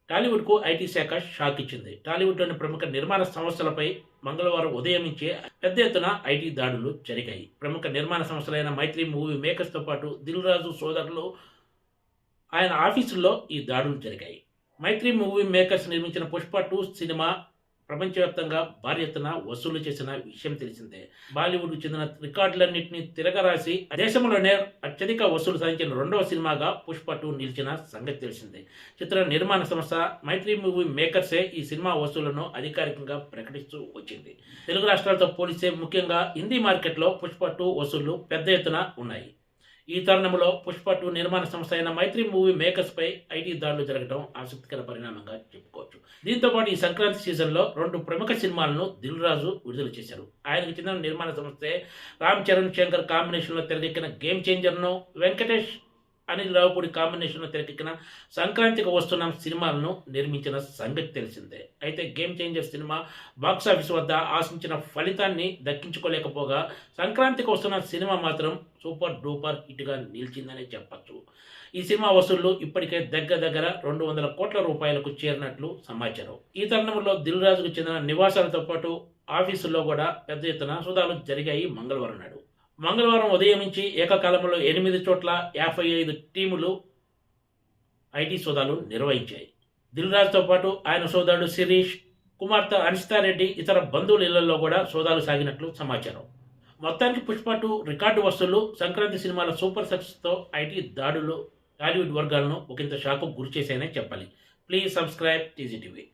టాలీవుడ్కు IT శాఖ shock ఇచ్చింది. టాలీవుడ్లోని ప్రముఖ నిర్మాణ సంస్థలపై మంగళవారం ఉదయం నుంచే పెద్ద ఎత్తున ఐటీ దాడులు జరిగాయి. ప్రముఖ నిర్మాణ సంస్థలైన మైత్రి మూవీ మేకర్స్తో పాటు దిల్ రాజు సోదరులు ఆయన ఆఫీసుల్లో ఈ దాడులు జరిగాయి. మైత్రి మూవీ మేకర్స్ నిర్మించిన పుష్ప 2 సినిమా ప్రపంచవ్యాప్తంగా భారీ ఎత్తున వసూలు చేసిన విషయం తెలిసిందే. బాలీవుడ్కు చెందిన రికార్డులన్నింటినీ తిరగరాసి దేశంలోనే అత్యధిక వసూలు సాధించిన రెండవ సినిమాగా పుష్ప 2 నిలిచిన సంగతి తెలిసిందే. చిత్ర నిర్మాణ సంస్థ మైత్రి మూవీ మేకర్సే ఈ సినిమా వసూళ్లను అధికారికంగా ప్రకటిస్తూ వచ్చింది. తెలుగు రాష్ట్రాలతో పోలిస్తే ముఖ్యంగా హిందీ మార్కెట్లో పుష్ప 2 వసూళ్లు పెద్ద ఎత్తున ఉన్నాయి. ఈ తరుణంలో పుష్ప 2 నిర్మాణ సంస్థ అయిన మైత్రి మూవీ మేకర్స్పై ఐటీ దాడులు జరగడం ఆసక్తికర పరిణామంగా చెప్పుకోవచ్చు. దీంతో పాటు ఈ సంక్రాంతి సీజన్లో 2 ప్రముఖ సినిమాలను దిల్ రాజు విడుదల చేశారు. ఆయనకు చెందిన నిర్మాణ సంస్థే రామ్ చరణ్ శంకర్ కాంబినేషన్లో తెరకెక్కిన గేమ్ చేంజర్ను, వెంకటేష్ అనిల్ రావుపూడి కాంబినేషన్లో తెరకెక్కిన సంక్రాంతికి వస్తున్న సినిమాలను నిర్మించిన సంగతి తెలిసిందే. అయితే గేమ్ చేంజర్ సినిమా బాక్సాఫీస్ వద్ద ఆశించిన ఫలితాన్ని దక్కించుకోలేకపోగా సంక్రాంతికి వస్తున్న సినిమా మాత్రం సూపర్ డూపర్ హిట్గా నిలిచిందనే చెప్పచ్చు. ఈ సినిమా వసూళ్లు ఇప్పటికే దగ్గర 200 కోట్ల రూపాయలకు చేరినట్లు సమాచారం. ఈ తరుణంలో దిల్ రాజుకు చెందిన నివాసాలతో పాటు ఆఫీసుల్లో కూడా పెద్ద ఎత్తున సోదాలు జరిగాయి. మంగళవారం ఉదయం నుంచి ఏకకాలంలో 8 చోట్ల 55 టీములు ఐటీ సోదాలు నిర్వహించాయి. దిల్ రాజుతో పాటు ఆయన సోదరుడు శిరీష్, కుమార్తె అనిస్తారెడ్డి, ఇతర బంధువుల ఇళ్లలో కూడా సోదాలు సాగినట్లు సమాచారం. మొత్తానికి పుష్ప 2 రికార్డు వసూళ్లు, సంక్రాంతి సినిమాల సూపర్ సక్సెస్తో ఐటీ దాడులు టాలీవుడ్ వర్గాలను ఒకంత షాకు గురి చేశాయనే చెప్పాలి. Please subscribe TG TV.